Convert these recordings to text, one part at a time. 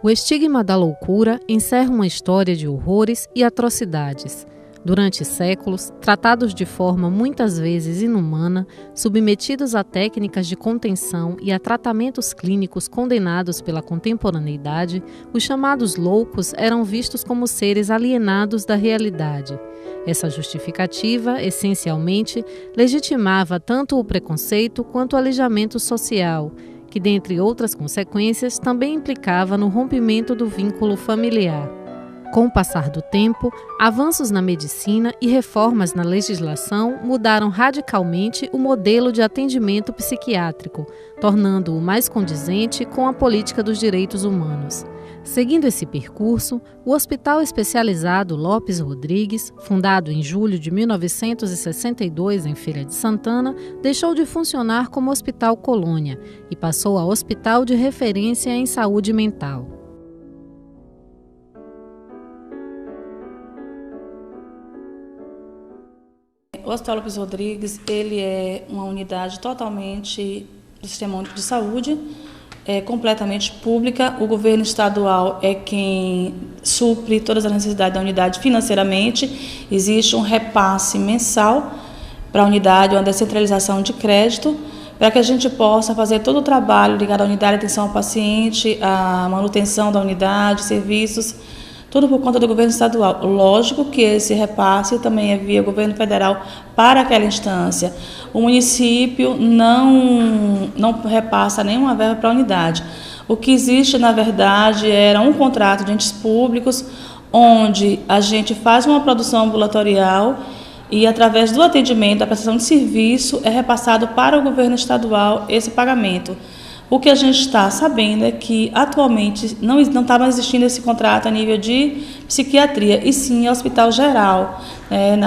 O estigma da loucura encerra uma história de horrores e atrocidades. Durante séculos, tratados de forma muitas vezes inumana, submetidos a técnicas de contenção e a tratamentos clínicos condenados pela contemporaneidade, os chamados loucos eram vistos como seres alienados da realidade. Essa justificativa, essencialmente, legitimava tanto o preconceito quanto o alijamento social, que, dentre outras consequências, também implicava no rompimento do vínculo familiar. Com o passar do tempo, avanços na medicina e reformas na legislação mudaram radicalmente o modelo de atendimento psiquiátrico, tornando-o mais condizente com a política dos direitos humanos. Seguindo esse percurso, o Hospital Especializado Lopes Rodrigues, fundado em julho de 1962 em Feira de Santana, deixou de funcionar como Hospital Colônia e passou a Hospital de Referência em Saúde Mental. O Hospital Lopes Rodrigues, ele é uma unidade totalmente do Sistema Único de Saúde, é completamente pública. O governo estadual é quem supre todas as necessidades da unidade financeiramente. Existe um repasse mensal para a unidade, uma descentralização de crédito, para que a gente possa fazer todo o trabalho ligado à unidade, atenção ao paciente, a manutenção da unidade, serviços, tudo por conta do governo estadual. Lógico que esse repasse também é via governo federal para aquela instância. O município não repassa nenhuma verba para a unidade. O que existe, na verdade, era um contrato de entes públicos, onde a gente faz uma produção ambulatorial e, através do atendimento, da prestação de serviço, é repassado para o governo estadual esse pagamento. O que a gente está sabendo é que, atualmente, não está mais existindo esse contrato a nível de psiquiatria, e sim hospital geral,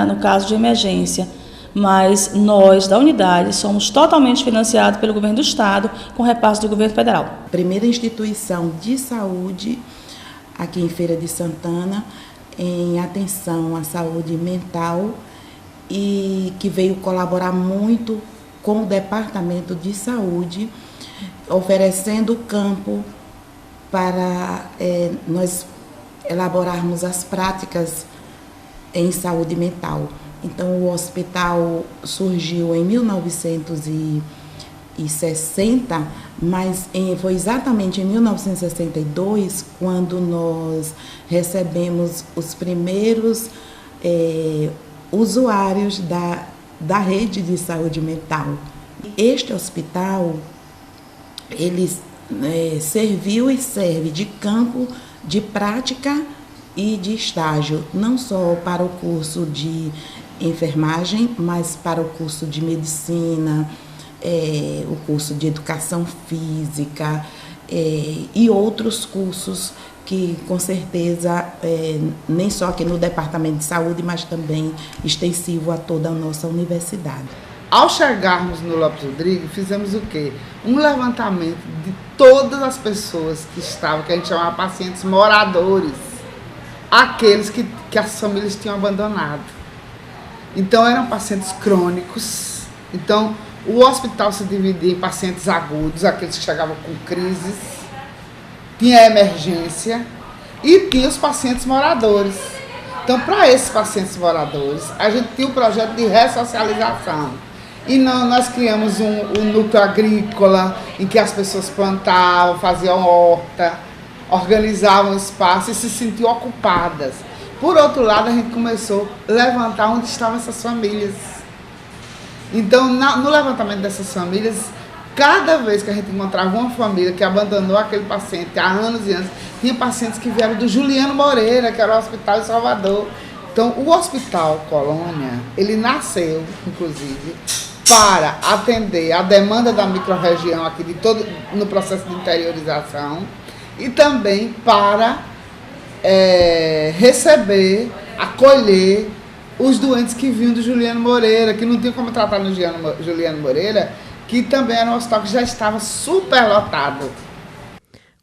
no caso de emergência. Mas nós, da unidade, somos totalmente financiados pelo governo do Estado, com repasse do governo federal. Primeira instituição de saúde aqui em Feira de Santana, em atenção à saúde mental, e que veio colaborar muito com o Departamento de Saúde, oferecendo campo para nós elaborarmos as práticas em saúde mental. Então, o hospital surgiu em 1960, mas foi exatamente em 1962 quando nós recebemos os primeiros usuários da rede de saúde mental. Este hospital, ele serviu e serve de campo de prática e de estágio, não só para o curso de enfermagem, mas para o curso de medicina, o curso de educação física e outros cursos que, com certeza, nem só aqui no Departamento de Saúde, mas também extensivo a toda a nossa universidade. Ao chegarmos no Lopes Rodrigues, fizemos o quê? Um levantamento de todas as pessoas que estavam, que a gente chamava pacientes moradores, aqueles que as famílias tinham abandonado. Então, eram pacientes crônicos. Então, o hospital se dividia em pacientes agudos, aqueles que chegavam com crises, tinha emergência e tinha os pacientes moradores. Então, para esses pacientes moradores, a gente tinha um projeto de ressocialização. E nós criamos um núcleo agrícola, em que as pessoas plantavam, faziam horta, organizavam espaço e se sentiam ocupadas. Por outro lado, a gente começou a levantar onde estavam essas famílias. Então, no levantamento dessas famílias, cada vez que a gente encontrava uma família que abandonou aquele paciente há anos e anos, tinha pacientes que vieram do Juliano Moreira, que era o hospital de Salvador. Então, o Hospital Colônia, ele nasceu, inclusive, para atender a demanda da microrregião aqui no processo de interiorização e também para receber, acolher os doentes que vinham do Juliano Moreira, que não tinha como tratar no Juliano Moreira, que também era um hospital que já estava superlotado.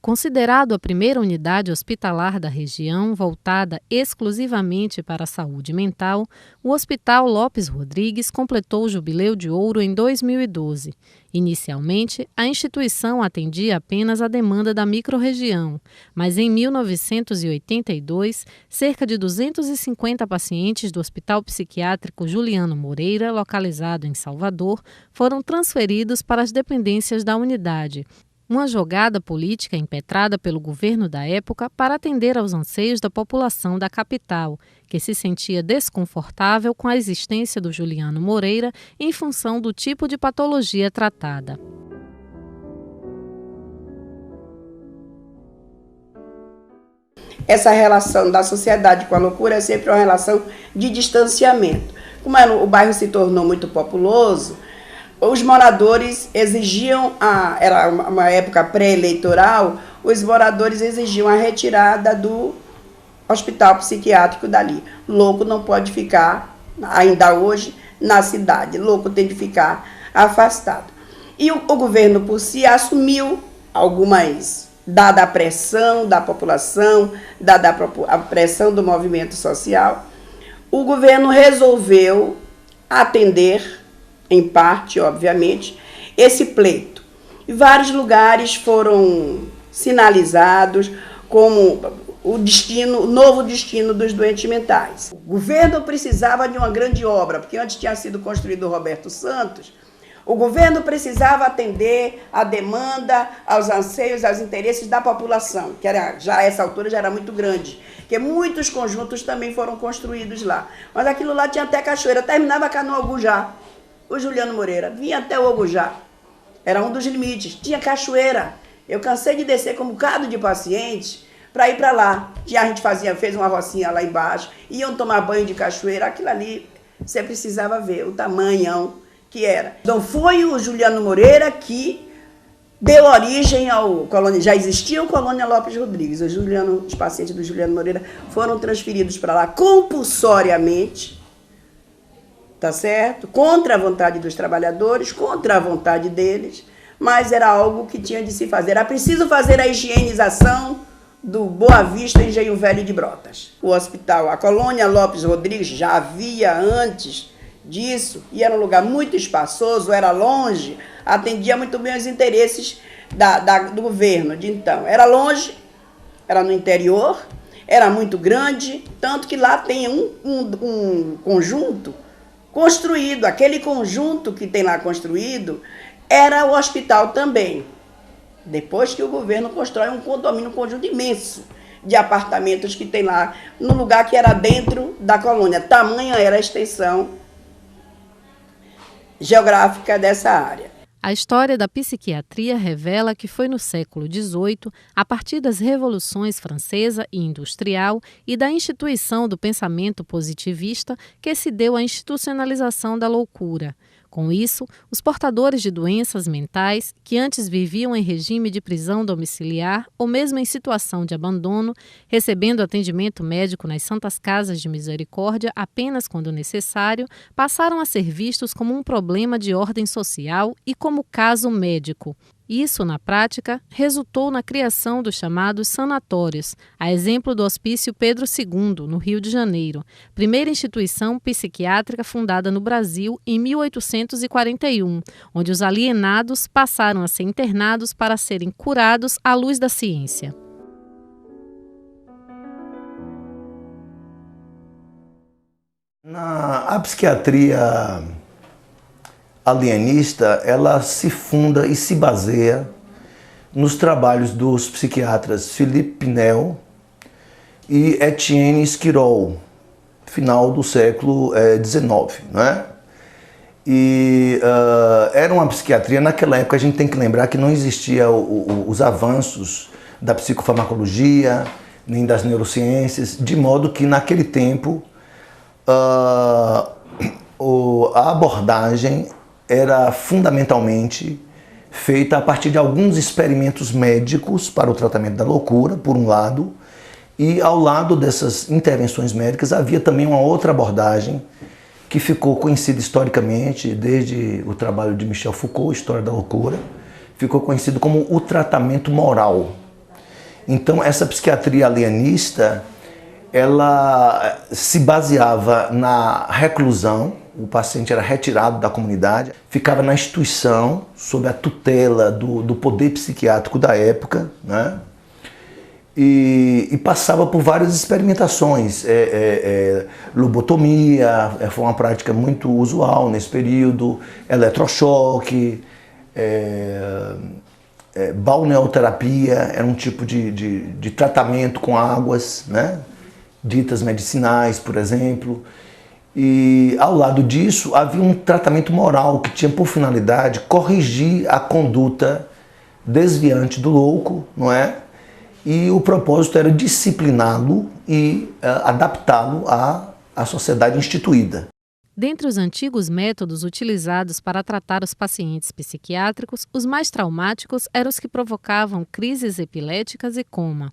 Considerado a primeira unidade hospitalar da região voltada exclusivamente para a saúde mental, o Hospital Lopes Rodrigues completou o Jubileu de Ouro em 2012. Inicialmente, a instituição atendia apenas a demanda da microrregião, mas em 1982, cerca de 250 pacientes do Hospital Psiquiátrico Juliano Moreira, localizado em Salvador, foram transferidos para as dependências da unidade. Uma jogada política impetrada pelo governo da época para atender aos anseios da população da capital, que se sentia desconfortável com a existência do Juliano Moreira em função do tipo de patologia tratada. Essa relação da sociedade com a loucura é sempre uma relação de distanciamento. Como o bairro se tornou muito populoso, os moradores exigiam, era uma época pré-eleitoral, os moradores exigiam a retirada do hospital psiquiátrico dali. Louco não pode ficar, ainda hoje, na cidade. Louco tem de ficar afastado. E o governo, por si, assumiu algumas, dada a pressão da população, dada a pressão do movimento social, o governo resolveu atender, em parte, obviamente, esse pleito. E vários lugares foram sinalizados como o novo destino dos doentes mentais. O governo precisava de uma grande obra, porque antes tinha sido construído o Roberto Santos. O governo precisava atender à demanda, aos anseios, aos interesses da população, que já a essa altura já era muito grande, porque muitos conjuntos também foram construídos lá. Mas aquilo lá tinha até cachoeira, terminava cá no Ogujá. O Juliano Moreira vinha até o Ogujá, era um dos limites, tinha cachoeira. Eu cansei de descer com um bocado de pacientes para ir para lá. A gente fez uma rocinha lá embaixo, iam tomar banho de cachoeira, aquilo ali você precisava ver o tamanhão que era. Então foi o Juliano Moreira que deu origem ao colônia, já existia o Colônia Lopes Rodrigues. Os pacientes do Juliano Moreira foram transferidos para lá compulsoriamente, tá certo? Contra a vontade dos trabalhadores, contra a vontade deles, mas era algo que tinha de se fazer. Era preciso fazer a higienização do Boa Vista Engenho Velho de Brotas. O hospital, a Colônia Lopes Rodrigues, já havia antes disso, e era um lugar muito espaçoso, era longe, atendia muito bem os interesses do governo de então. Era longe, era no interior, era muito grande, tanto que lá tem um conjunto construído, aquele conjunto que tem lá construído, era o hospital também. Depois que o governo constrói um condomínio, um conjunto imenso de apartamentos que tem lá, no lugar que era dentro da colônia. Tamanha era a extensão geográfica dessa área. A história da psiquiatria revela que foi no século XVIII, a partir das revoluções francesa e industrial e da instituição do pensamento positivista, que se deu a institucionalização da loucura. Com isso, os portadores de doenças mentais, que antes viviam em regime de prisão domiciliar ou mesmo em situação de abandono, recebendo atendimento médico nas santas casas de misericórdia apenas quando necessário, passaram a ser vistos como um problema de ordem social e como caso médico. Isso, na prática, resultou na criação dos chamados sanatórios, a exemplo do Hospício Pedro II, no Rio de Janeiro, primeira instituição psiquiátrica fundada no Brasil em 1841, onde os alienados passaram a ser internados para serem curados à luz da ciência. A psiquiatria alienista, ela se funda e se baseia nos trabalhos dos psiquiatras Philippe Pinel e Etienne Esquirol, final do século XIX, né? E era uma psiquiatria, naquela época a gente tem que lembrar que não existia os avanços da psicofarmacologia, nem das neurociências, de modo que naquele tempo a abordagem era fundamentalmente feita a partir de alguns experimentos médicos para o tratamento da loucura, por um lado, e ao lado dessas intervenções médicas havia também uma outra abordagem que ficou conhecida historicamente desde o trabalho de Michel Foucault, História da Loucura, ficou conhecido como o tratamento moral. Então, essa psiquiatria alienista, ela se baseava na reclusão. O paciente era retirado da comunidade, ficava na instituição, sob a tutela do poder psiquiátrico da época, né? E passava por várias experimentações. Lobotomia foi uma prática muito usual nesse período, eletrochoque, balneoterapia, era um tipo de tratamento com águas, né? Ditas medicinais, por exemplo. E ao lado disso havia um tratamento moral que tinha por finalidade corrigir a conduta desviante do louco, não é? E o propósito era discipliná-lo e adaptá-lo à sociedade instituída. Dentre os antigos métodos utilizados para tratar os pacientes psiquiátricos, os mais traumáticos eram os que provocavam crises epiléticas e coma.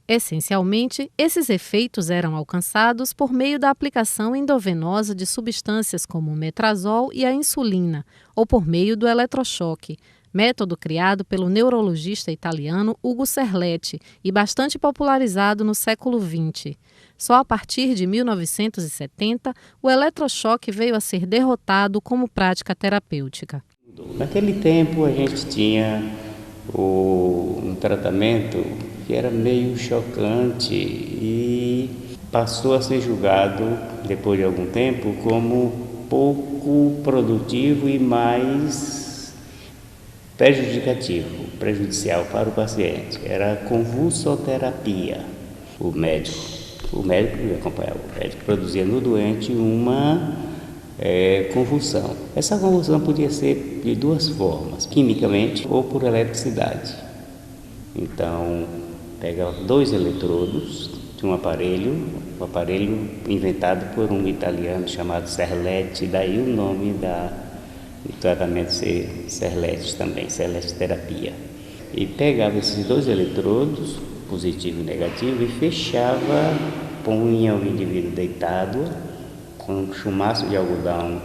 Essencialmente, esses efeitos eram alcançados por meio da aplicação endovenosa de substâncias como o metrazol e a insulina, ou por meio do eletrochoque, método criado pelo neurologista italiano Ugo Serletti e bastante popularizado no século XX. Só a partir de 1970, o eletrochoque veio a ser derrotado como prática terapêutica. Naquele tempo, a gente tinha um tratamento que era meio chocante e passou a ser julgado, depois de algum tempo, como pouco produtivo e mais prejudicial para o paciente. Era a convulsoterapia. O médico acompanhava, o médico produzia no doente uma convulsão. Essa convulsão podia ser de duas formas, quimicamente ou por eletricidade. Então, pegava 2 eletrodos de um aparelho inventado por um italiano chamado Serletti, daí o nome do tratamento ser Serletti também, Serletti terapia. E pegava esses 2 eletrodos, positivo e negativo, e fechava, punha o indivíduo deitado com um chumaço de algodão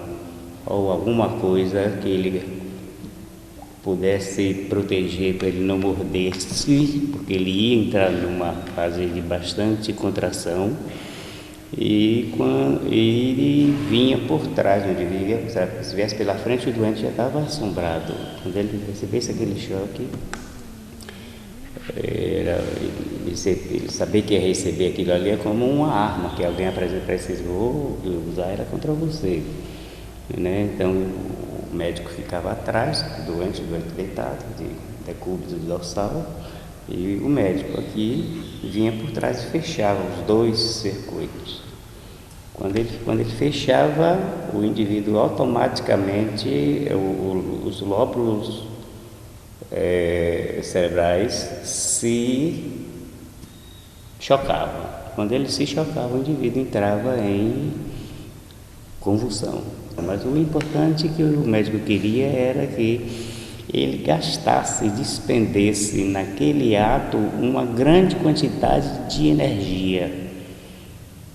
ou alguma coisa que ele pudesse proteger para ele não morder-se, porque ele ia entrar numa fase de bastante contração, e quando ele vinha por trás, onde ele se viesse pela frente, o doente já estava assombrado. Quando ele recebesse aquele choque, ele saber que ia receber aquilo ali é como uma arma que alguém precisou usar, era contra você, né? Então o médico ficava atrás, o doente deitado, de decúbito dorsal, e o médico aqui vinha por trás e fechava os 2 circuitos. Quando ele fechava, o indivíduo automaticamente, os lóbulos cerebrais se chocavam. Quando ele se chocava, o indivíduo entrava em convulsão. Mas o importante que o médico queria era que ele gastasse, despendesse naquele ato uma grande quantidade de energia.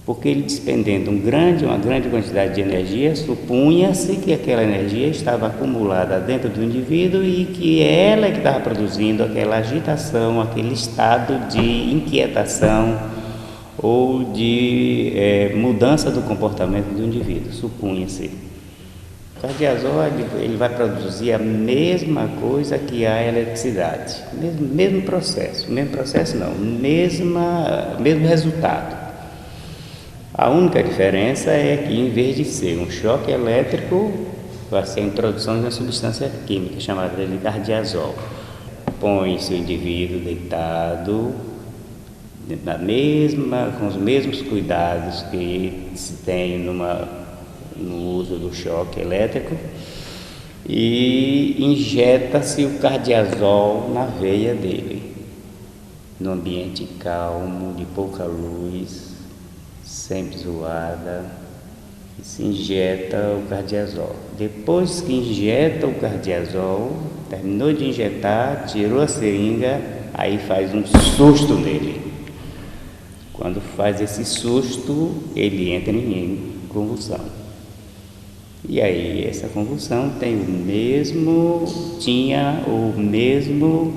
Porque ele despendendo uma grande quantidade de energia, supunha-se que aquela energia estava acumulada dentro do indivíduo e que ela que estava produzindo aquela agitação, aquele estado de inquietação ou de mudança do comportamento do indivíduo, supunha-se. O cardiazol ele vai produzir a mesma coisa que a eletricidade, mesmo processo não, mesmo resultado. A única diferença é que, em vez de ser um choque elétrico, vai ser a introdução de uma substância química chamada de cardiazol. Põe-se o indivíduo deitado, com os mesmos cuidados que se tem no uso do choque elétrico, e injeta-se o cardiazol na veia dele, no ambiente calmo, de pouca luz, sempre zoada, e se injeta o cardiazol. Depois que injeta o cardiazol, terminou de injetar, tirou a seringa, aí faz um susto nele. Quando faz esse susto, ele entra em convulsão. E aí essa convulsão tinha o mesmo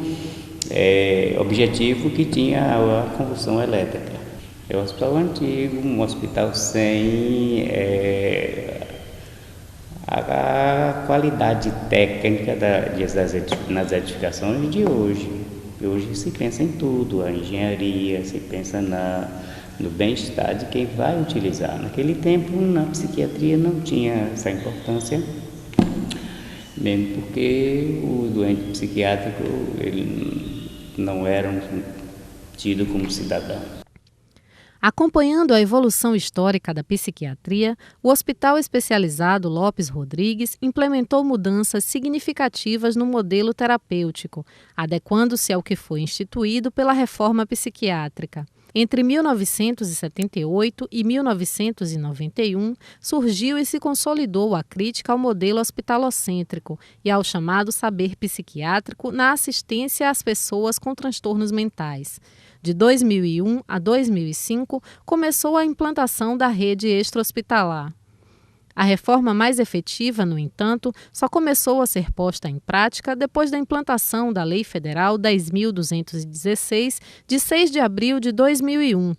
objetivo que tinha a convulsão elétrica. É um hospital antigo, um hospital sem a qualidade técnica nas edificações de hoje. Hoje se pensa em tudo, a engenharia, se pensa no bem-estar de quem vai utilizar. Naquele tempo, na psiquiatria não tinha essa importância, mesmo porque o doente psiquiátrico ele não era tido como cidadão. Acompanhando a evolução histórica da psiquiatria, o Hospital Especializado Lopes Rodrigues implementou mudanças significativas no modelo terapêutico, adequando-se ao que foi instituído pela reforma psiquiátrica. Entre 1978 e 1991, surgiu e se consolidou a crítica ao modelo hospitalocêntrico e ao chamado saber psiquiátrico na assistência às pessoas com transtornos mentais. De 2001 a 2005, começou a implantação da rede extra-hospitalar. A reforma mais efetiva, no entanto, só começou a ser posta em prática depois da implantação da Lei Federal 10.216, de 6 de abril de 2001.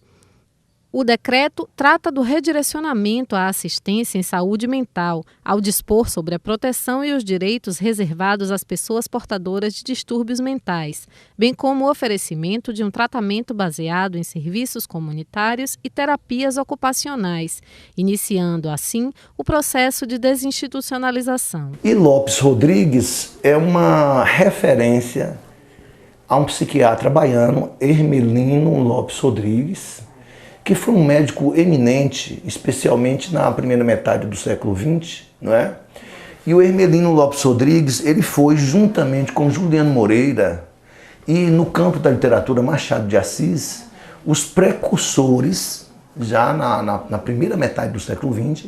O decreto trata do redirecionamento à assistência em saúde mental, ao dispor sobre a proteção e os direitos reservados às pessoas portadoras de distúrbios mentais, bem como o oferecimento de um tratamento baseado em serviços comunitários e terapias ocupacionais, iniciando, assim, o processo de desinstitucionalização. E Lopes Rodrigues é uma referência a um psiquiatra baiano, Hermelino Lopes Rodrigues, que foi um médico eminente, especialmente na primeira metade do século XX, não é? E o Hermelino Lopes Rodrigues, ele foi, juntamente com Juliano Moreira e no campo da literatura Machado de Assis, os precursores, já na primeira metade do século XX,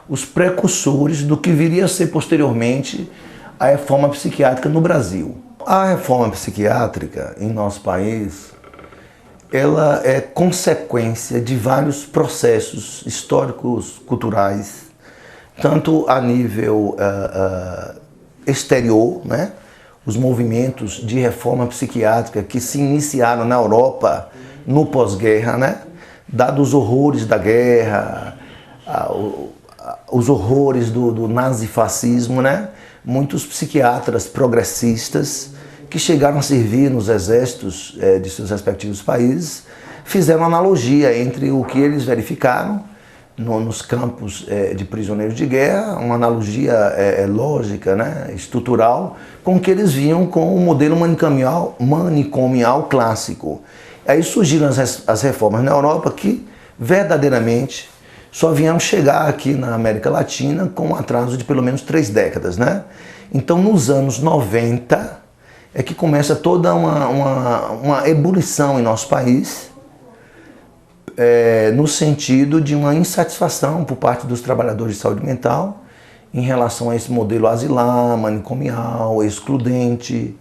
os precursores do que viria a ser posteriormente a reforma psiquiátrica no Brasil. A reforma psiquiátrica em nosso país, ela é consequência de vários processos históricos, culturais, tanto a nível exterior, né? Os movimentos de reforma psiquiátrica que se iniciaram na Europa no pós-guerra, né? Dados os horrores da guerra, os horrores do nazifascismo, né? Muitos psiquiatras progressistas que chegaram a servir nos exércitos de seus respectivos países, fizeram analogia entre o que eles verificaram nos campos de prisioneiros de guerra, uma analogia lógica, né, estrutural, com o que eles viam com o modelo manicomial clássico. Aí surgiram as reformas na Europa que, verdadeiramente, só vieram chegar aqui na América Latina com um atraso de pelo menos 3 décadas, né? Então, nos anos 90, é que começa toda uma ebulição em nosso país, no sentido de uma insatisfação por parte dos trabalhadores de saúde mental em relação a esse modelo asilar, manicomial, excludente,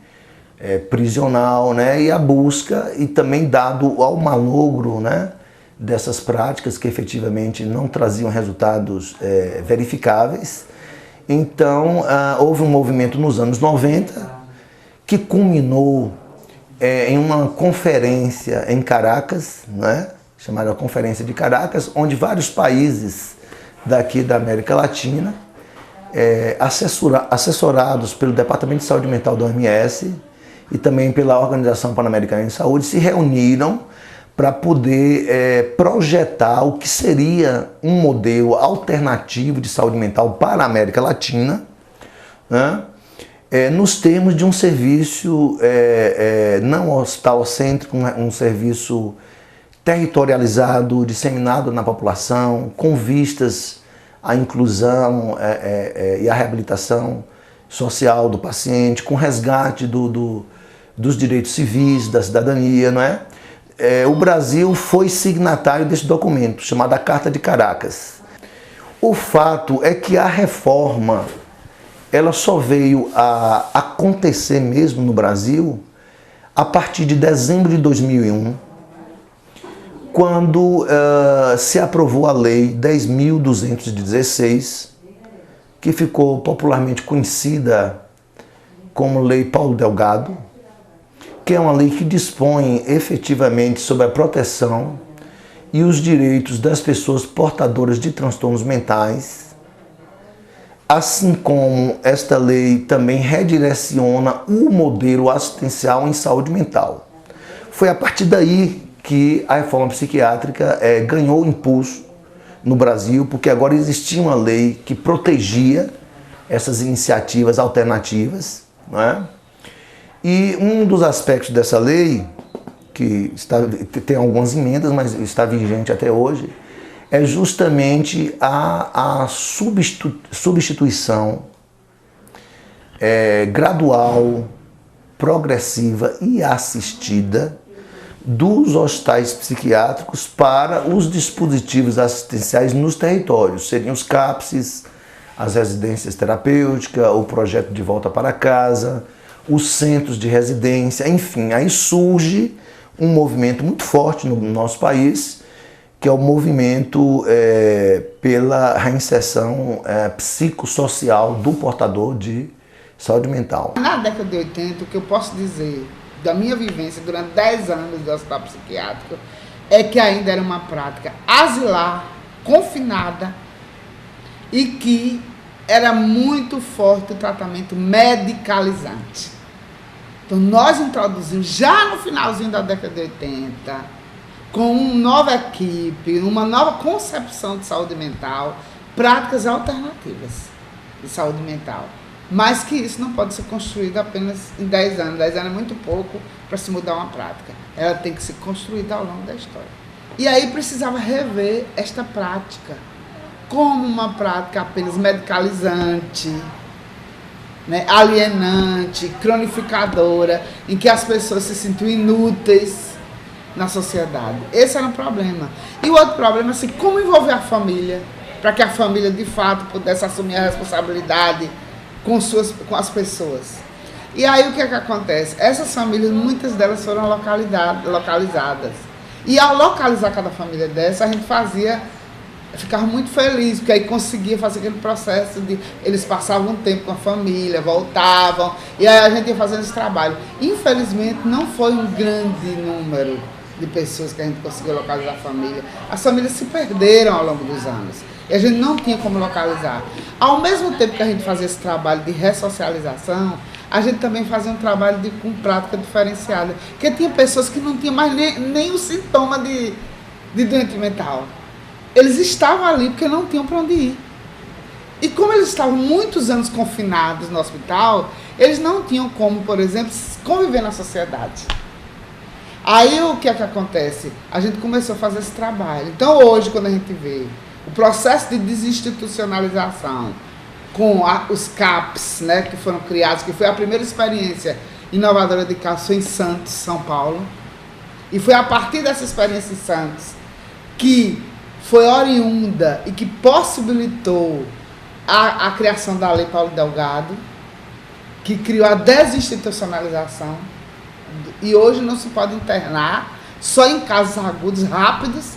prisional, né? E a busca, e também dado ao malogro, né, dessas práticas que efetivamente não traziam resultados verificáveis. Então, houve um movimento nos anos 90, que culminou em uma conferência em Caracas, né, chamada Conferência de Caracas, onde vários países daqui da América Latina, assessorados pelo Departamento de Saúde Mental da OMS e também pela Organização Pan-Americana de Saúde, se reuniram para poder projetar o que seria um modelo alternativo de saúde mental para a América Latina, né? Nos termos de um serviço não hospitalocêntrico, um serviço territorializado, disseminado na população, com vistas à inclusão e à reabilitação social do paciente, com resgate dos direitos civis, da cidadania, não é? O Brasil foi signatário desse documento, chamado a Carta de Caracas. O fato é que a reforma ela só veio a acontecer mesmo no Brasil a partir de dezembro de 2001, quando se aprovou a Lei 10.216, que ficou popularmente conhecida como Lei Paulo Delgado, que é uma lei que dispõe efetivamente sobre a proteção e os direitos das pessoas portadoras de transtornos mentais, assim como esta lei também redireciona o modelo assistencial em saúde mental. Foi a partir daí que a reforma psiquiátrica ganhou impulso no Brasil, porque agora existia uma lei que protegia essas iniciativas alternativas, não é? E um dos aspectos dessa lei, que tem algumas emendas, mas está vigente até hoje, é justamente a substituição gradual, progressiva e assistida dos hospitais psiquiátricos para os dispositivos assistenciais nos territórios. Seriam os CAPSs, as residências terapêuticas, o projeto de volta para casa, os centros de residência, enfim, aí surge um movimento muito forte no nosso país, que é o movimento pela reinserção psicossocial do portador de saúde mental. Na década de 80, o que eu posso dizer da minha vivência durante 10 anos do hospital psiquiátrico é que ainda era uma prática asilar, confinada, e que era muito forte o tratamento medicalizante. Então nós introduzimos já no finalzinho da década de 80, com uma nova equipe, uma nova concepção de saúde mental, práticas alternativas de saúde mental. Mas que isso não pode ser construído apenas em 10 anos. 10 anos é muito pouco para se mudar uma prática. Ela tem que ser construída ao longo da história. E aí precisava rever esta prática como uma prática apenas medicalizante, né, alienante, cronificadora, em que as pessoas se sentiam inúteis na sociedade. Esse era um problema. E o outro problema é assim, como envolver a família, para que a família de fato pudesse assumir a responsabilidade com as pessoas. E aí o que é que acontece? Essas famílias, muitas delas foram localizadas. E ao localizar cada família dessa, a gente ficava muito feliz, porque aí conseguia fazer aquele processo de eles passavam um tempo com a família, voltavam, e aí a gente ia fazendo esse trabalho. Infelizmente não foi um grande número de pessoas que a gente conseguiu localizar a família. As famílias se perderam ao longo dos anos. E a gente não tinha como localizar. Ao mesmo tempo que a gente fazia esse trabalho de ressocialização, a gente também fazia um trabalho com prática diferenciada. Porque tinha pessoas que não tinham mais nem o sintoma de doente mental. Eles estavam ali porque não tinham para onde ir. E como eles estavam muitos anos confinados no hospital, eles não tinham como, por exemplo, conviver na sociedade. Aí o que é que acontece? A gente começou a fazer esse trabalho. Então hoje, quando a gente vê o processo de desinstitucionalização com os CAPs, né, que foram criados, que foi a primeira experiência inovadora de caso, foi em Santos, São Paulo. E foi a partir dessa experiência em Santos que foi oriunda e que possibilitou a criação da Lei Paulo Delgado, que criou a desinstitucionalização. E hoje não se pode internar só em casos agudos, rápidos,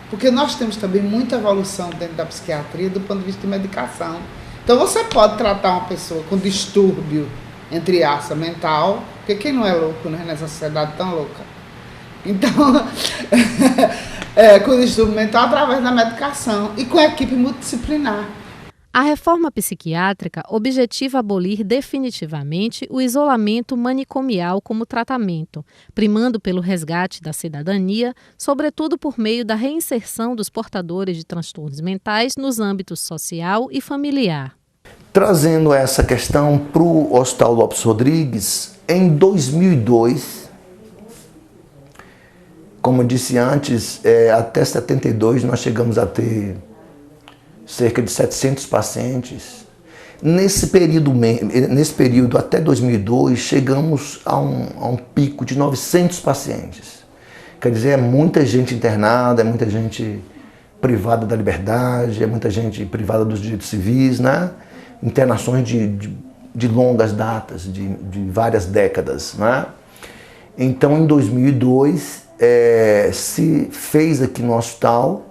porque nós temos também muita evolução dentro da psiquiatria do ponto de vista de medicação. Então você pode tratar uma pessoa com distúrbio, entre aspas, mental, porque quem não é louco, né, nessa sociedade tão louca? Então, com distúrbio mental através da medicação e com a equipe multidisciplinar. A reforma psiquiátrica objetiva abolir definitivamente o isolamento manicomial como tratamento, primando pelo resgate da cidadania, sobretudo por meio da reinserção dos portadores de transtornos mentais nos âmbitos social e familiar. Trazendo essa questão para o Hospital Lopes Rodrigues, em 2002, como eu disse antes, até 72 nós chegamos a ter cerca de 700 pacientes. Nesse período até 2002, chegamos a um pico de 900 pacientes. Quer dizer, é muita gente internada, é muita gente privada da liberdade, é muita gente privada dos direitos civis, né? Internações de longas datas, de várias décadas, né? Então, em 2002, se fez aqui no hospital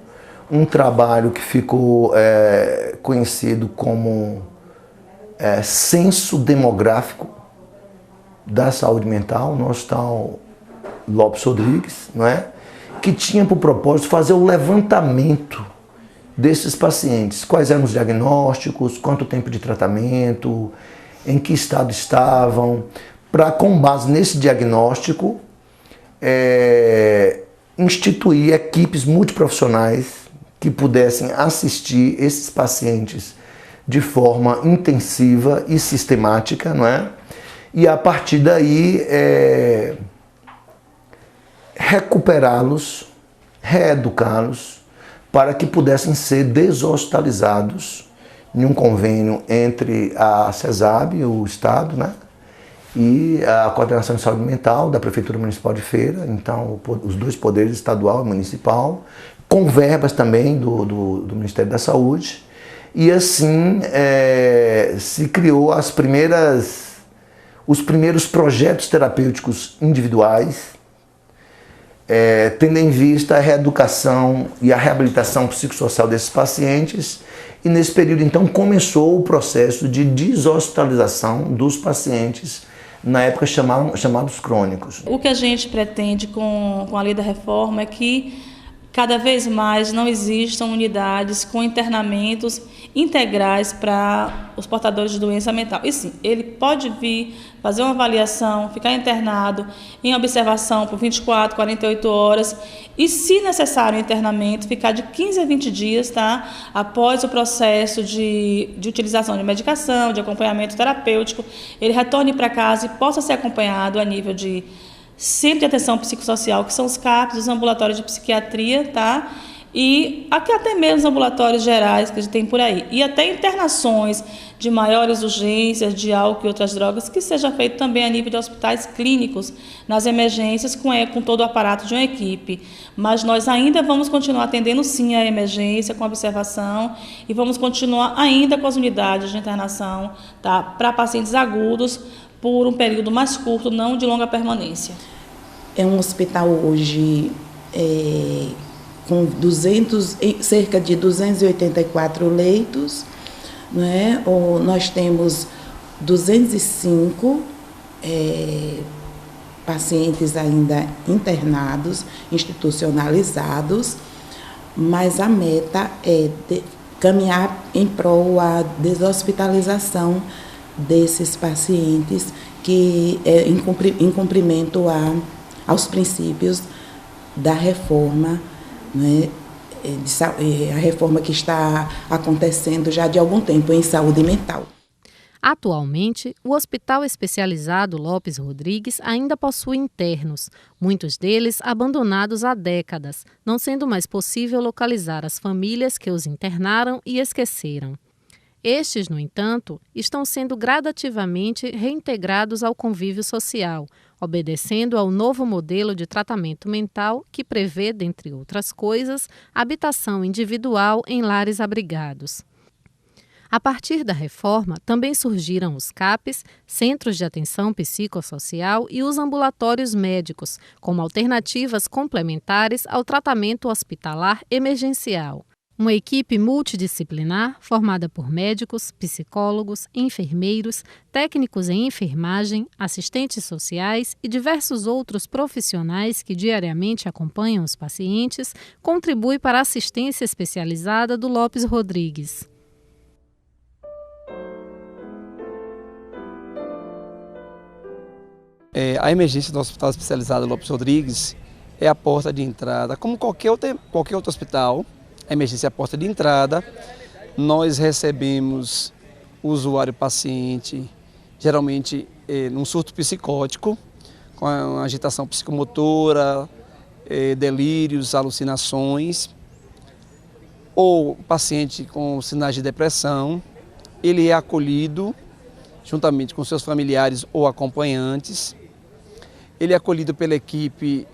um trabalho que ficou conhecido como censo demográfico da Saúde Mental, no Hospital Lopes Rodrigues, não é? Que tinha por propósito fazer o levantamento desses pacientes. Quais eram os diagnósticos, quanto tempo de tratamento, em que estado estavam, para, com base nesse diagnóstico, instituir equipes multiprofissionais que pudessem assistir esses pacientes de forma intensiva e sistemática, não é? E a partir daí recuperá-los, reeducá-los para que pudessem ser deshospitalizados em um convênio entre a CESAB, o Estado, né? E a Coordenação de Saúde Mental da Prefeitura Municipal de Feira, então os dois poderes, estadual e municipal, com verbas também do Ministério da Saúde, e assim se criou os primeiros projetos terapêuticos individuais, tendo em vista a reeducação e a reabilitação psicossocial desses pacientes, e nesse período então começou o processo de deshospitalização dos pacientes, na época chamados crônicos. O que a gente pretende com a lei da reforma é que cada vez mais não existam unidades com internamentos integrais para os portadores de doença mental. E sim, ele pode vir fazer uma avaliação, ficar internado em observação por 24, 48 horas e, se necessário, o internamento ficar de 15 a 20 dias, tá? Após o processo de utilização de medicação, de acompanhamento terapêutico, ele retorne para casa e possa ser acompanhado a nível de centro de atenção psicossocial, que são os CAPs, os ambulatórios de psiquiatria, tá? E aqui até mesmo os ambulatórios gerais que a gente tem por aí. E até internações de maiores urgências, de álcool e outras drogas, que seja feito também a nível de hospitais clínicos, nas emergências, com todo o aparato de uma equipe. Mas nós ainda vamos continuar atendendo sim a emergência, com observação, e vamos continuar ainda com as unidades de internação, tá? Para pacientes agudos, por um período mais curto, não de longa permanência. É um hospital hoje com cerca de 284 leitos, né? Nós temos 205 pacientes ainda internados, institucionalizados, mas a meta é caminhar em prol à deshospitalização desses pacientes, que é em cumprimento aos princípios da reforma, né, a reforma que está acontecendo já de algum tempo em saúde mental. Atualmente, o Hospital Especializado Lopes Rodrigues ainda possui internos, muitos deles abandonados há décadas, não sendo mais possível localizar as famílias que os internaram e esqueceram. Estes, no entanto, estão sendo gradativamente reintegrados ao convívio social, obedecendo ao novo modelo de tratamento mental que prevê, dentre outras coisas, habitação individual em lares abrigados. A partir da reforma, também surgiram os CAPs, Centros de Atenção Psicossocial, e os ambulatórios médicos, como alternativas complementares ao tratamento hospitalar emergencial. Uma equipe multidisciplinar formada por médicos, psicólogos, enfermeiros, técnicos em enfermagem, assistentes sociais e diversos outros profissionais que diariamente acompanham os pacientes, contribui para a assistência especializada do Lopes Rodrigues. A emergência do Hospital Especializado Lopes Rodrigues é a porta de entrada, como qualquer outro hospital. A emergência é a porta de entrada. Nós recebemos o usuário paciente, geralmente num surto psicótico, com agitação psicomotora, delírios, alucinações, ou paciente com sinais de depressão. Ele é acolhido juntamente com seus familiares ou acompanhantes. Ele é acolhido pela equipe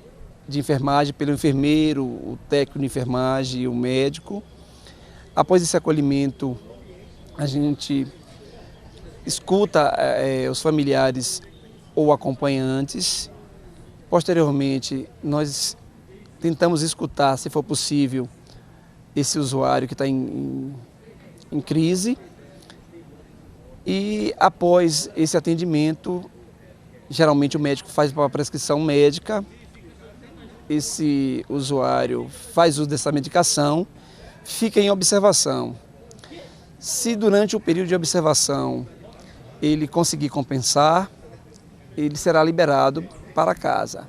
de enfermagem, pelo enfermeiro, o técnico de enfermagem e o médico. Após esse acolhimento, a gente escuta os familiares ou acompanhantes. Posteriormente, nós tentamos escutar, se for possível, esse usuário que está em crise. E após esse atendimento, geralmente o médico faz uma prescrição médica, esse usuário faz uso dessa medicação, fica em observação. Se durante o período de observação ele conseguir compensar, ele será liberado para casa.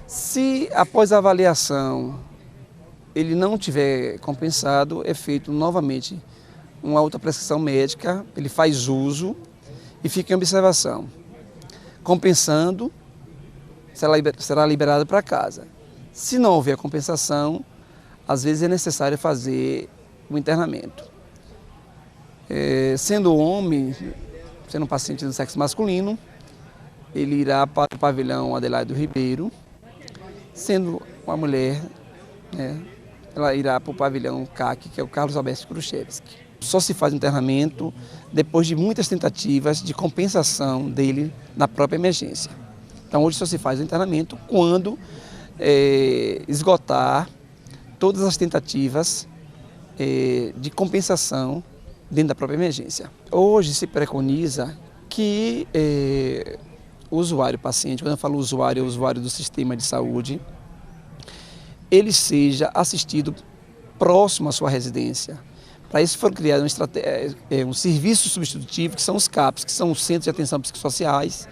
Se após a avaliação ele não tiver compensado, é feito novamente uma outra prescrição médica, ele faz uso e fica em observação. Compensando, será liberado para casa. Se não houver compensação, às vezes é necessário fazer o internamento. Sendo homem, sendo um paciente do sexo masculino, ele irá para o pavilhão Adelardo Ribeiro. Sendo uma mulher, ela irá para o pavilhão CAC, que é o Carlos Alberto Khrushchevsky. Só se faz o internamento depois de muitas tentativas de compensação dele na própria emergência. Então hoje só se faz o internamento quando esgotar todas as tentativas de compensação dentro da própria emergência. Hoje se preconiza que o usuário paciente, quando eu falo usuário, é o usuário do sistema de saúde, ele seja assistido próximo à sua residência. Para isso foi criado um serviço substitutivo, que são os CAPs, que são os Centros de Atenção Psicossociais,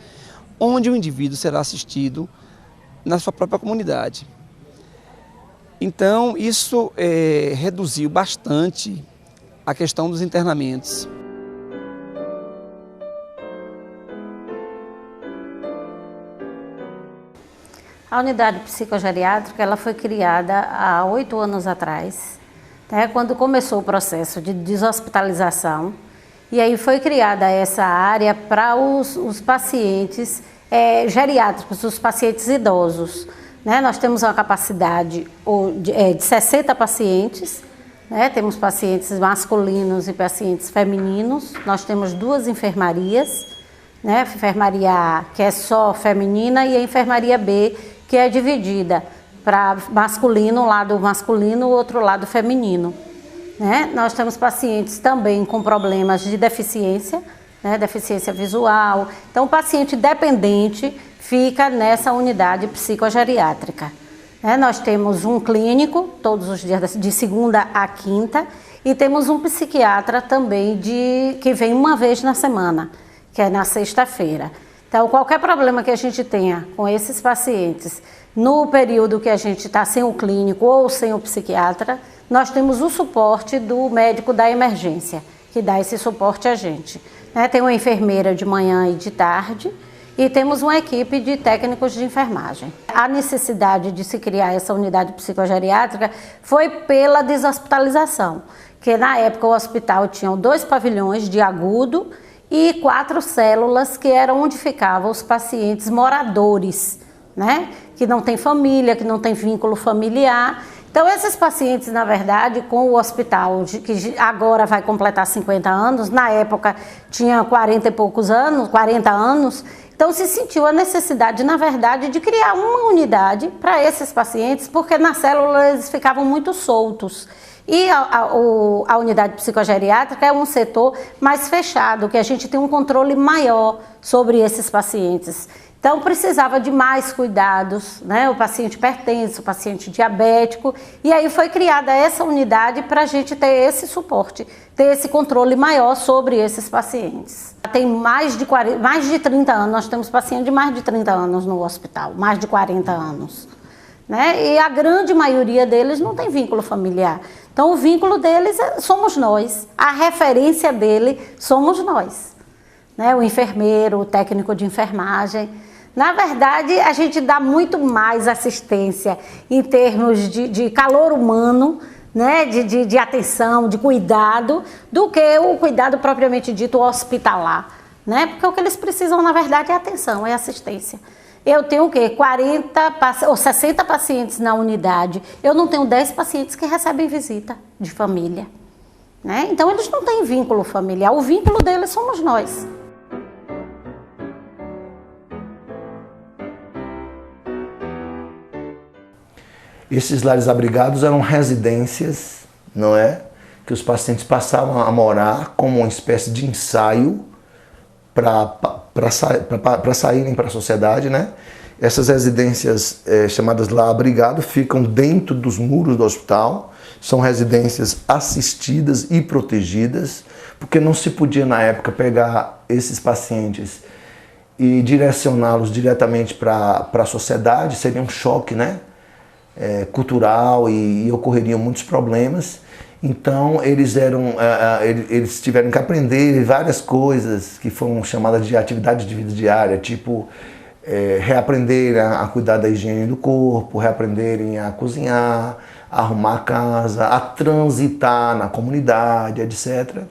onde o indivíduo será assistido na sua própria comunidade. Então, isso reduziu bastante a questão dos internamentos. A unidade psicogeriátrica ela foi criada há 8 anos atrás, quando começou o processo de deshospitalização, e aí foi criada essa área para os pacientes geriátricos, os pacientes idosos. Nós temos uma capacidade de 60 pacientes, temos pacientes masculinos e pacientes femininos, nós temos 2 enfermarias, a enfermaria A, que é só feminina, e a enfermaria B, que é dividida para masculino, um lado masculino, o outro lado feminino. Nós temos pacientes também com problemas de deficiência, deficiência visual. Então, o paciente dependente fica nessa unidade psicogeriátrica. Nós temos um clínico, todos os dias, de segunda a quinta, e temos um psiquiatra também, que vem uma vez na semana, que é na sexta-feira. Então, qualquer problema que a gente tenha com esses pacientes, no período que a gente está sem o clínico ou sem o psiquiatra, nós temos o suporte do médico da emergência, que dá esse suporte a gente. Tem uma enfermeira de manhã e de tarde, e temos uma equipe de técnicos de enfermagem. A necessidade de se criar essa unidade psicogeriátrica foi pela deshospitalização, que na época o hospital tinha 2 pavilhões de agudo e 4 células, que eram onde ficavam os pacientes moradores, que não tem família, que não tem vínculo familiar. Então, esses pacientes, na verdade, com o hospital, que agora vai completar 50 anos, na época tinha 40 e poucos anos, 40 anos, então se sentiu a necessidade, na verdade, de criar uma unidade para esses pacientes, porque nas células eles ficavam muito soltos. E a unidade psicogeriátrica é um setor mais fechado, que a gente tem um controle maior sobre esses pacientes. Então, precisava de mais cuidados, o paciente hipertenso, o paciente diabético, e aí foi criada essa unidade para a gente ter esse suporte, ter esse controle maior sobre esses pacientes. Tem mais de 30 anos, nós temos pacientes de mais de 30 anos no hospital, mais de 40 anos. E a grande maioria deles não tem vínculo familiar. Então, o vínculo deles somos nós, a referência dele somos nós. O enfermeiro, o técnico de enfermagem. Na verdade, a gente dá muito mais assistência em termos de calor humano, de atenção, de cuidado, do que o cuidado propriamente dito hospitalar. Porque o que eles precisam, na verdade, é atenção, é assistência. Eu tenho o quê? 40 ou 60 pacientes na unidade. Eu não tenho 10 pacientes que recebem visita de família. Então, eles não têm vínculo familiar. O vínculo deles somos nós. Esses lares abrigados eram residências, não é? Que os pacientes passavam a morar como uma espécie de ensaio para para saírem para a sociedade, né? Essas residências chamadas lá abrigado ficam dentro dos muros do hospital, são residências assistidas e protegidas, porque não se podia na época pegar esses pacientes e direcioná-los diretamente para a sociedade, seria um choque, né? Cultural e ocorreriam muitos problemas. Então eles tiveram que aprender várias coisas que foram chamadas de atividades de vida diária, tipo reaprenderem a cuidar da higiene do corpo, reaprenderem a cozinhar, a arrumar a casa, a transitar na comunidade, etc.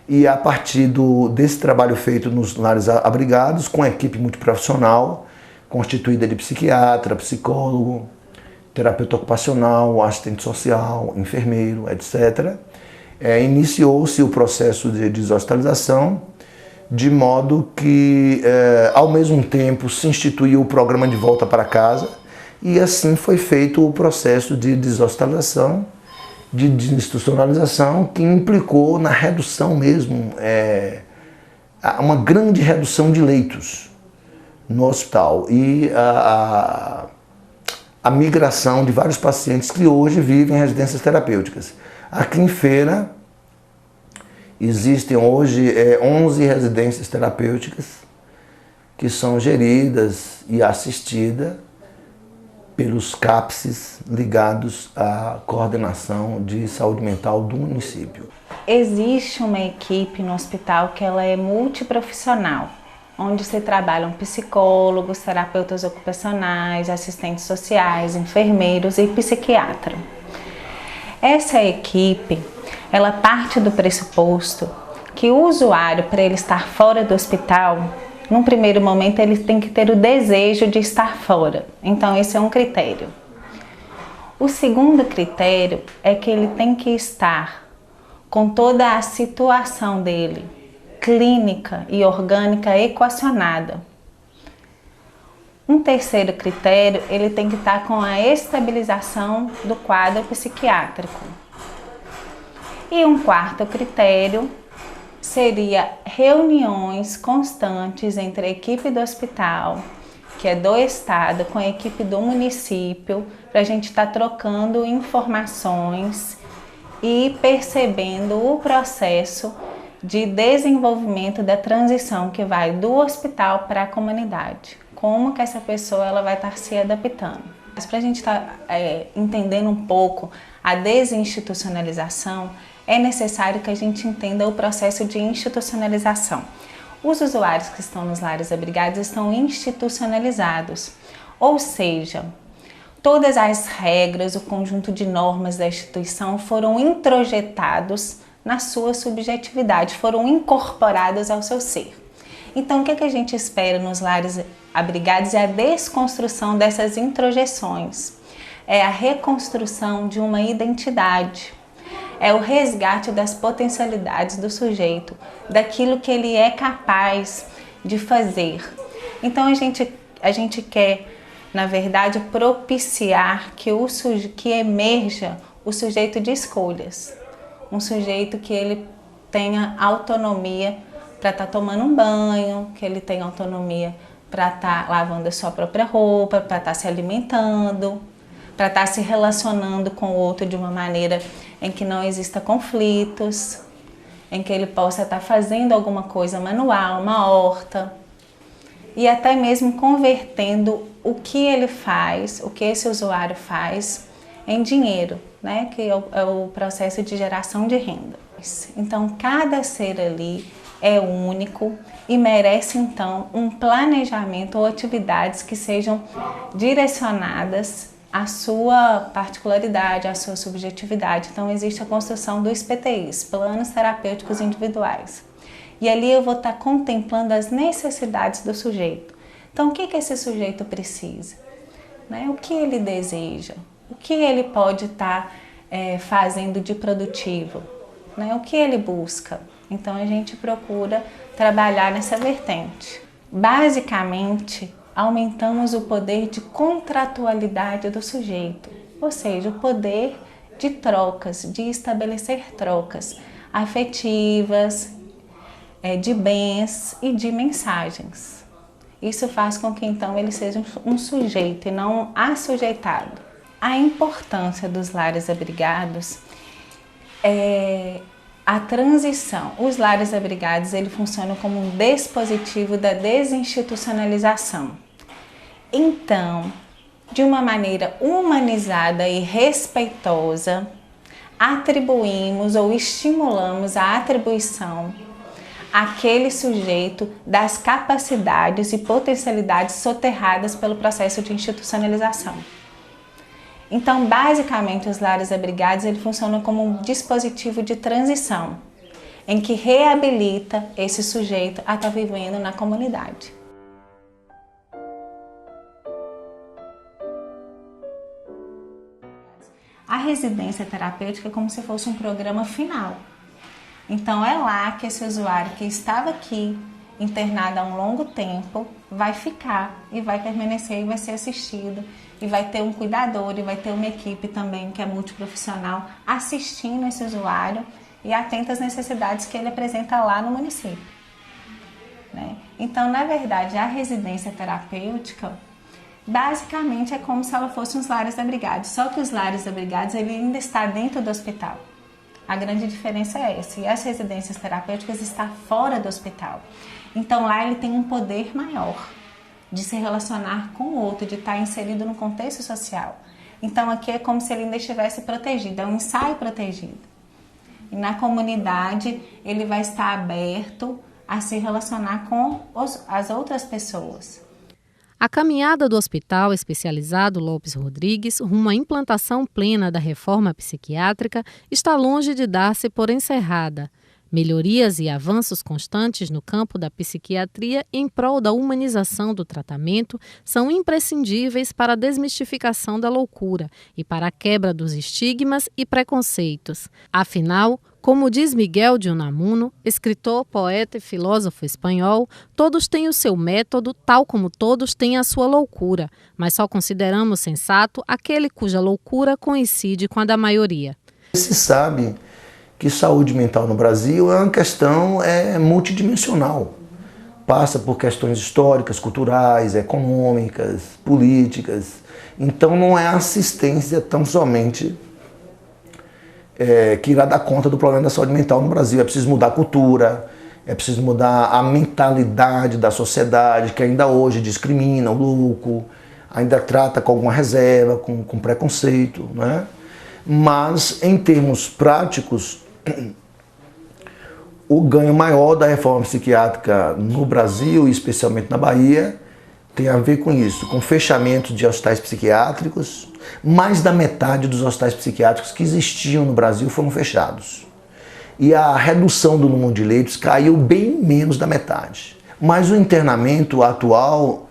E a partir desse trabalho feito nos lares abrigados, com a equipe multiprofissional, constituída de psiquiatra, psicólogo, terapeuta ocupacional, assistente social, enfermeiro, etc., iniciou-se o processo de deshospitalização, de modo que, ao mesmo tempo, se instituiu o programa de volta para casa, e assim foi feito o processo de deshospitalização, de desinstitucionalização, que implicou na redução mesmo, uma grande redução de leitos no hospital e a migração de vários pacientes que hoje vivem em residências terapêuticas. Aqui em Feira existem hoje 11 residências terapêuticas que são geridas e assistidas pelos CAPSs ligados à coordenação de saúde mental do município. Existe uma equipe no hospital que ela é multiprofissional, onde se trabalham psicólogos, terapeutas ocupacionais, assistentes sociais, enfermeiros e psiquiatra. Essa equipe, ela parte do pressuposto que o usuário, para ele estar fora do hospital, num primeiro momento ele tem que ter o desejo de estar fora. Então esse é um critério. O segundo critério é que ele tem que estar com toda a situação dele, clínica e orgânica equacionada. Um terceiro critério, ele tem que estar com a estabilização do quadro psiquiátrico. E um quarto critério seria reuniões constantes entre a equipe do hospital, que é do estado, com a equipe do município, para a gente estar trocando informações e percebendo o processo de desenvolvimento da transição que vai do hospital para a comunidade. Como que essa pessoa ela vai estar se adaptando. Mas para a gente estar entendendo um pouco a desinstitucionalização, é necessário que a gente entenda o processo de institucionalização. Os usuários que estão nos lares abrigados estão institucionalizados, ou seja, todas as regras, o conjunto de normas da instituição foram introjetados na sua subjetividade, foram incorporados ao seu ser. Então, o que a gente espera nos lares abrigados é a desconstrução dessas introjeções, é a reconstrução de uma identidade, é o resgate das potencialidades do sujeito, daquilo que ele é capaz de fazer. Então, a gente quer, na verdade, propiciar que emerja o sujeito de escolhas, um sujeito que ele tenha autonomia para estar tomando um banho, que ele tenha autonomia para estar lavando a sua própria roupa, para estar se alimentando, para estar se relacionando com o outro de uma maneira em que não exista conflitos, em que ele possa estar fazendo alguma coisa manual, uma horta, e até mesmo convertendo o que ele faz, o que esse usuário faz, em dinheiro, né? Que é o processo de geração de renda. Então, cada ser ali é único e merece, então, um planejamento ou atividades que sejam direcionadas à sua particularidade, à sua subjetividade. Então, existe a construção dos PTIs, Planos Terapêuticos Individuais. E ali eu vou estar contemplando as necessidades do sujeito. Então, o que esse sujeito precisa? Né? O que ele deseja? O que ele pode estar fazendo de produtivo? Né? O que ele busca? Então, a gente procura trabalhar nessa vertente. Basicamente, aumentamos o poder de contratualidade do sujeito, ou seja, o poder de trocas, de estabelecer trocas afetivas, de bens e de mensagens. Isso faz com que então ele seja um sujeito e não um assujeitado. A importância dos lares abrigados é a transição. Os lares abrigados ele funcionam como um dispositivo da desinstitucionalização. Então, de uma maneira humanizada e respeitosa, atribuímos ou estimulamos a atribuição àquele sujeito das capacidades e potencialidades soterradas pelo processo de institucionalização. Então, basicamente, os lares abrigados ele funcionam como um dispositivo de transição, em que reabilita esse sujeito a estar vivendo na comunidade. A residência terapêutica é como se fosse um programa final. Então é lá que esse usuário que estava aqui, internado há um longo tempo, vai ficar e vai permanecer e vai ser assistido. E vai ter um cuidador e vai ter uma equipe também que é multiprofissional assistindo esse usuário e atenta às necessidades que ele apresenta lá no município, né? Então, na verdade, a residência terapêutica basicamente é como se ela fosse uns lares abrigados, só que os lares abrigados ele ainda está dentro do hospital. A grande diferença é essa, e as residências terapêuticas estão fora do hospital. Então lá ele tem um poder maior de se relacionar com o outro, de estar inserido no contexto social. Então aqui é como se ele ainda estivesse protegido, é um ensaio protegido. E na comunidade ele vai estar aberto a se relacionar com as outras pessoas. A caminhada do Hospital Especializado Lopes Rodrigues rumo à implantação plena da reforma psiquiátrica está longe de dar-se por encerrada. Melhorias e avanços constantes no campo da psiquiatria em prol da humanização do tratamento são imprescindíveis para a desmistificação da loucura e para a quebra dos estigmas e preconceitos. Afinal, como diz Miguel de Unamuno, escritor, poeta e filósofo espanhol, todos têm o seu método, tal como todos têm a sua loucura, mas só consideramos sensato aquele cuja loucura coincide com a da maioria. Se sabe que saúde mental no Brasil é uma questão multidimensional. Passa por questões históricas, culturais, econômicas, políticas. Então não é assistência tão somente que irá dar conta do problema da saúde mental no Brasil. É preciso mudar a cultura, é preciso mudar a mentalidade da sociedade, que ainda hoje discrimina o louco, ainda trata com alguma reserva, com preconceito, né? Mas, em termos práticos, o ganho maior da reforma psiquiátrica no Brasil, e especialmente na Bahia, tem a ver com isso, com fechamento de hospitais psiquiátricos. Mais da metade dos hospitais psiquiátricos que existiam no Brasil foram fechados. E a redução do número de leitos caiu bem menos da metade. Mas o internamento atual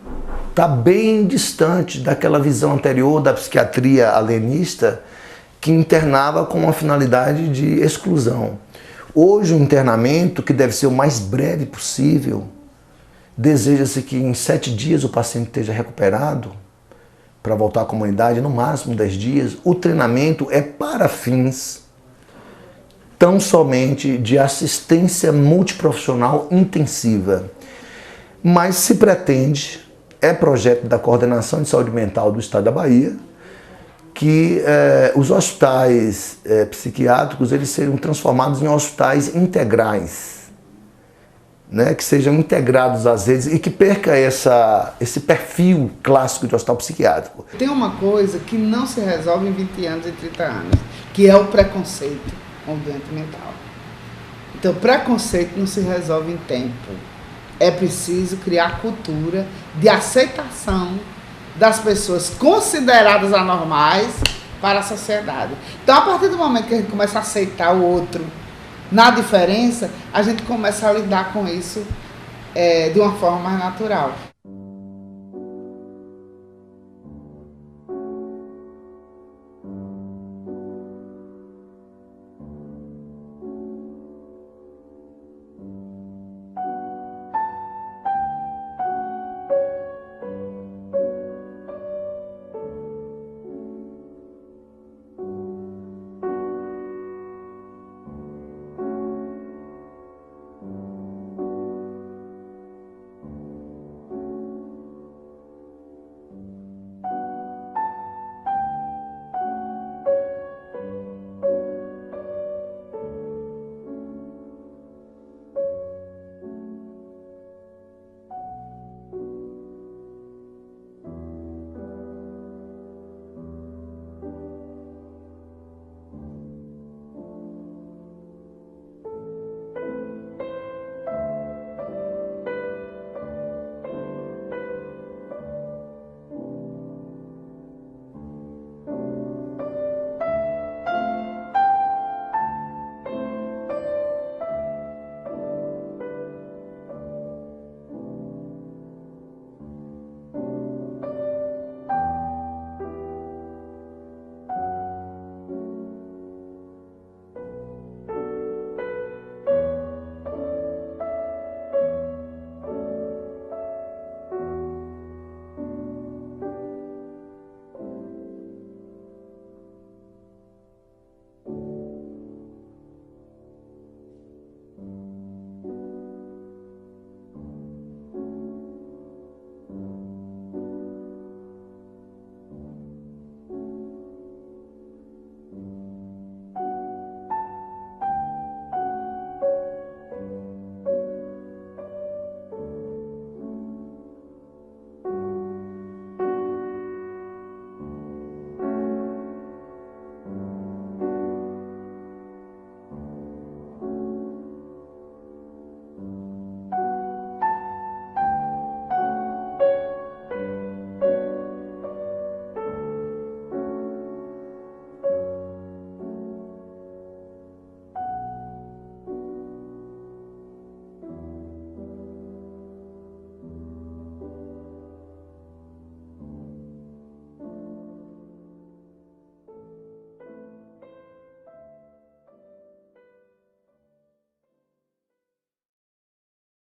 está bem distante daquela visão anterior da psiquiatria alienista, que internava com uma finalidade de exclusão. Hoje o internamento, que deve ser o mais breve possível, deseja-se que em 7 dias o paciente esteja recuperado para voltar à comunidade, no máximo 10 dias. O treinamento é para fins tão somente de assistência multiprofissional intensiva. Mas se pretende, é projeto da Coordenação de Saúde Mental do Estado da Bahia, que os hospitais psiquiátricos eles sejam transformados em hospitais integrais, né? Que sejam integrados às redes e que perca esse perfil clássico de hospital psiquiátrico. Tem uma coisa que não se resolve em 20 anos e 30 anos, que é o preconceito com o doente mental. Então, o preconceito não se resolve em tempo. É preciso criar cultura de aceitação das pessoas consideradas anormais para a sociedade. Então, a partir do momento que a gente começa a aceitar o outro na diferença, a gente começa a lidar com isso de uma forma mais natural.